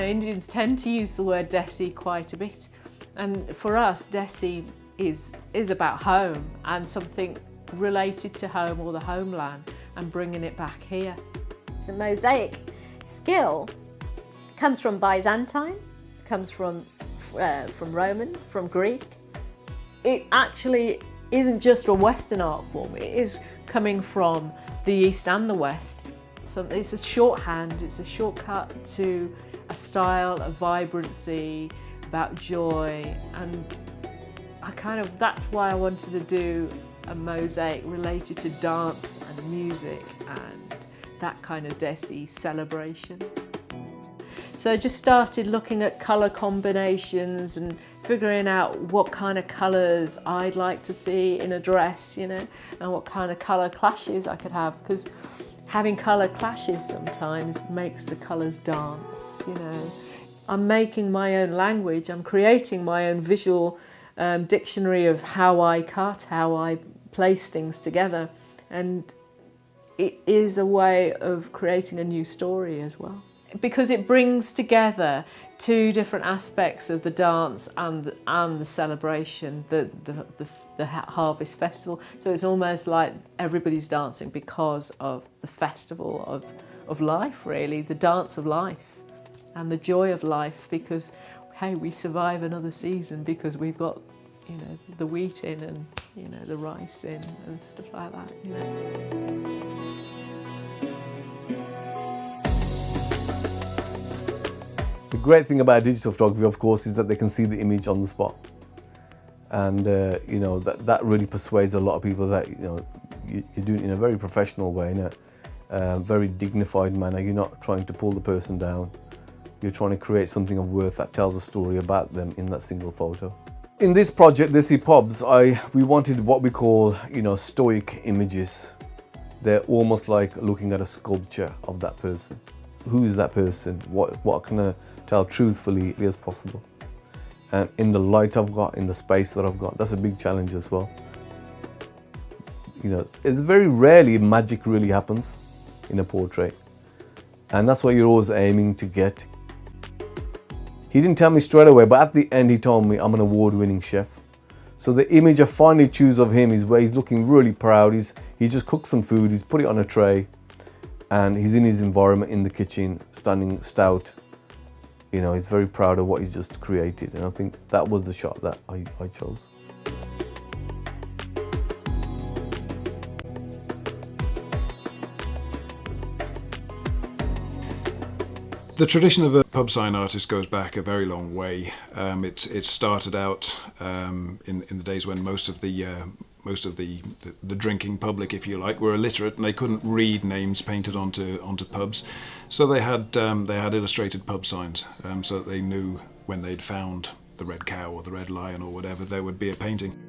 Indians tend to use the word Desi quite a bit. And for us, Desi is about home and something related to home or the homeland and bringing it back here. The mosaic skill comes from Byzantine, comes from Roman, from Greek. It actually isn't just a Western art form, it is coming from the East and the West. So it's a shorthand, it's a shortcut to a style, a vibrancy, about joy, and that's why I wanted to do a mosaic related to dance and music and that kind of Desi celebration. So I just started looking at colour combinations and figuring out what kind of colours I'd like to see in a dress, you know, and what kind of colour clashes I could have, because having colour clashes sometimes makes the colours dance, you know. I'm making my own language, I'm creating my own visual dictionary of how I cut, how I place things together, and it is a way of creating a new story as well. Because it brings together two different aspects of the dance and the celebration, the Harvest Festival. So it's almost like everybody's dancing because of the festival of life, really, the dance of life and the joy of life, because hey, we survive another season because we've got, you know, the wheat in and, you know, the rice in and stuff like that, you know. The great thing about digital photography, of course, is that they can see the image on the spot, and you know, that really persuades a lot of people that, you know, you're doing it in a very professional way, in a very dignified manner. You're not trying to pull the person down. You're trying to create something of worth that tells a story about them in that single photo. In this project, Desi Pubs, we wanted what we call, you know, stoic images. They're almost like looking at a sculpture of that person. Who is that person? What can I tell truthfully as possible? And in the light I've got, in the space that I've got, that's a big challenge as well. You know, it's very rarely magic really happens in a portrait. And that's what you're always aiming to get. He didn't tell me straight away, but at the end he told me I'm an award-winning chef. So the image I finally choose of him is where he's looking really proud. He just cooked some food, he's put it on a tray, and he's in his environment in the kitchen, standing stout. You know, he's very proud of what he's just created, and I think that was the shot that I chose. The tradition of a pub sign artist goes back a very long way. It started out in the days when most of the drinking public, if you like, were illiterate and they couldn't read names painted onto pubs. So they had illustrated pub signs, so that they knew when they'd found the Red Cow or the Red Lion or whatever, there would be a painting.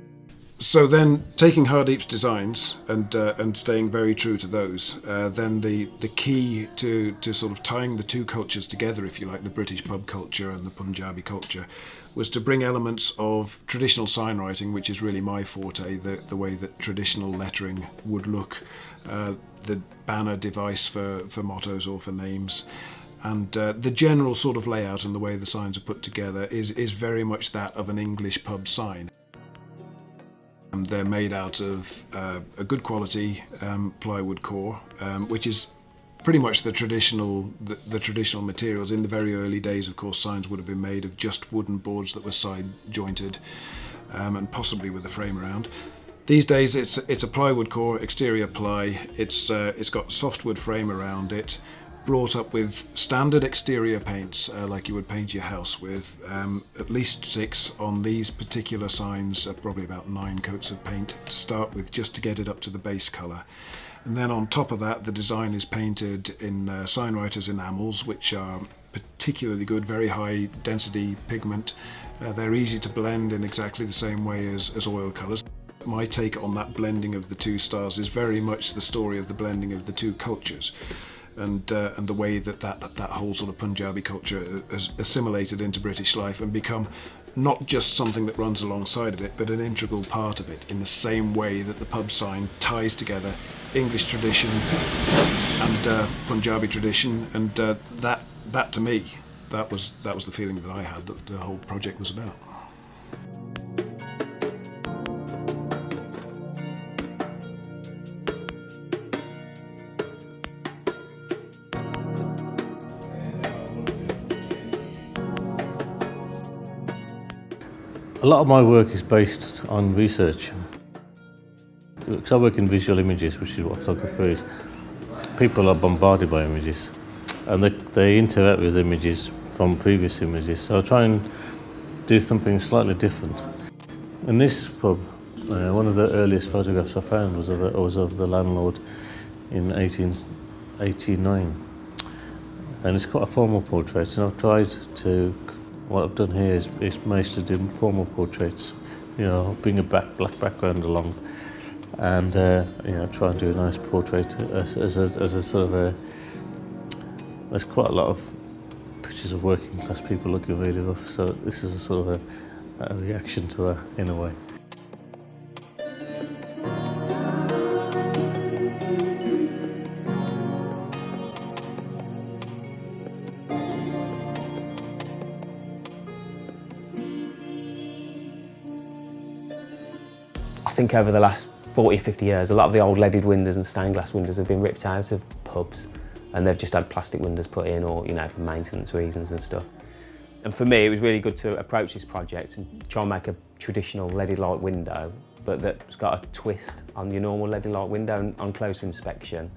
So then, taking Hardeep's designs and staying very true to those, then the key to sort of tying the two cultures together, if you like, the British pub culture and the Punjabi culture, was to bring elements of traditional sign writing, which is really my forte, the way that traditional lettering would look, the banner device for mottos or for names, and the general sort of layout and the way the signs are put together is very much that of an English pub sign. They're made out of a good quality plywood core, which is pretty much the traditional materials. In the very early days, of course, signs would have been made of just wooden boards that were side jointed, and possibly with a frame around. These days, it's a plywood core, exterior ply. It's got softwood frame around it, brought up with standard exterior paints, like you would paint your house with, at least 6 on these particular signs, probably about 9 coats of paint to start with, just to get it up to the base colour. And then on top of that, the design is painted in signwriters enamels, which are particularly good, very high density pigment. They're easy to blend in exactly the same way as oil colours. My take on that blending of the two styles is very much the story of the blending of the two cultures. And the way that whole sort of Punjabi culture has assimilated into British life and become not just something that runs alongside of it, but an integral part of it, in the same way that the pub sign ties together English tradition and Punjabi tradition, and that to me that was the feeling that I had that the whole project was about. A lot of my work is based on research. Because I work in visual images, which is what photography is. People are bombarded by images, and they interact with images from previous images. So I try and do something slightly different. In this pub, one of the earliest photographs I found was of the landlord in 1889. And it's quite a formal portrait, and I've tried to, what I've done here is mostly do formal portraits, you know, bring a black background along, and you know, try and do a nice portrait as a sort of a. There's quite a lot of pictures of working class people looking really rough, so this is a sort of a reaction to that in a way. I think over the last 40 or 50 years, a lot of the old leaded windows and stained glass windows have been ripped out of pubs, and they've just had plastic windows put in, or, you know, for maintenance reasons and stuff. And for me, it was really good to approach this project and try and make a traditional leaded light window, but that's got a twist on your normal leaded light window. And on closer inspection,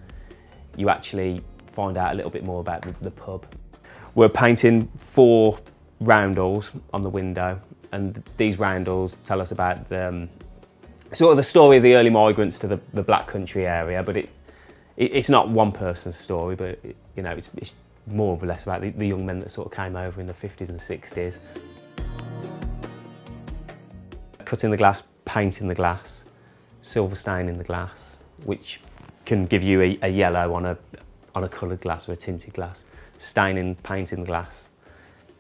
you actually find out a little bit more about the pub. We're painting 4 roundels on the window, and these roundels tell us about the sort of the story of the early migrants to the Black Country area, but it's not one person's story, but you know, it's more or less about the young men that sort of came over in the 50s and 60s. Cutting the glass, painting the glass, silver staining the glass, which can give you a yellow on a coloured glass or a tinted glass, staining, painting the glass,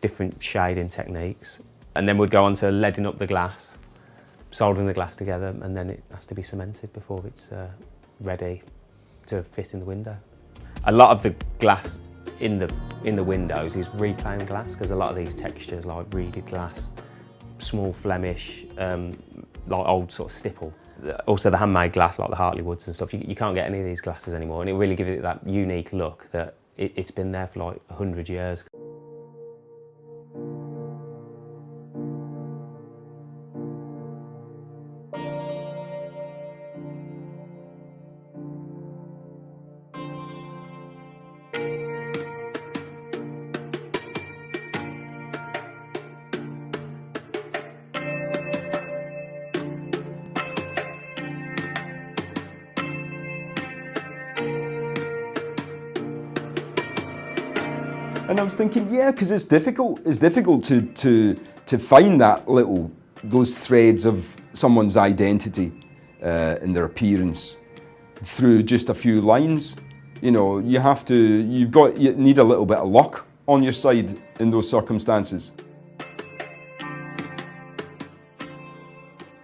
different shading techniques, and then we'd go on to leading up the glass, soldering the glass together, and then it has to be cemented before it's ready to fit in the window. A lot of the glass in the windows is reclaimed glass, because a lot of these textures, like reeded glass, small Flemish, like old sort of stipple. Also the handmade glass, like the Hartley Woods and stuff, you can't get any of these glasses anymore, and it really gives it that unique look that it's been there for like 100 years. And I was thinking, yeah, because it's difficult. It's difficult to find those threads of someone's identity in their appearance through just a few lines. You know, you need a little bit of luck on your side in those circumstances.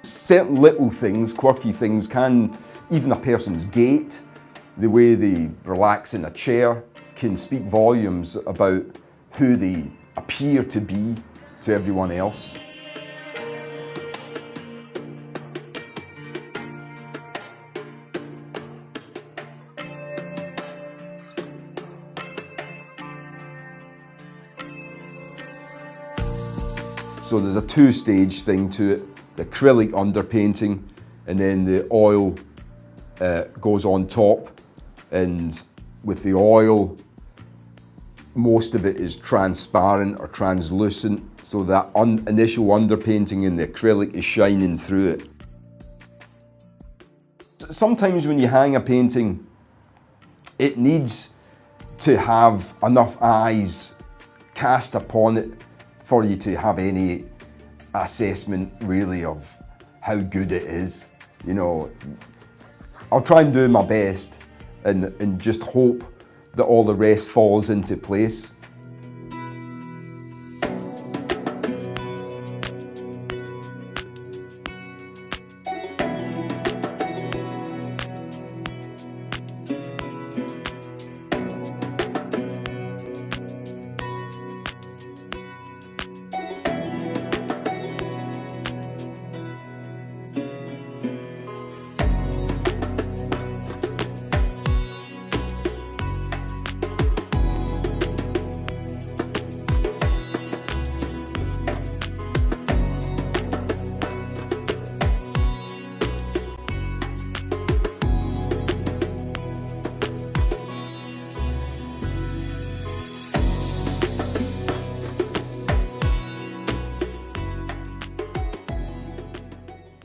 Certain little things, quirky things, even a person's gait, the way they relax in a chair, can speak volumes about who they appear to be to everyone else. So there's a 2-stage thing to it: the acrylic underpainting, and then the oil goes on top, and with the oil, most of it is transparent or translucent, so that initial underpainting in the acrylic is shining through it. Sometimes when you hang a painting, it needs to have enough eyes cast upon it for you to have any assessment really of how good it is. You know, I'll try and do my best and just hope that all the rest falls into place.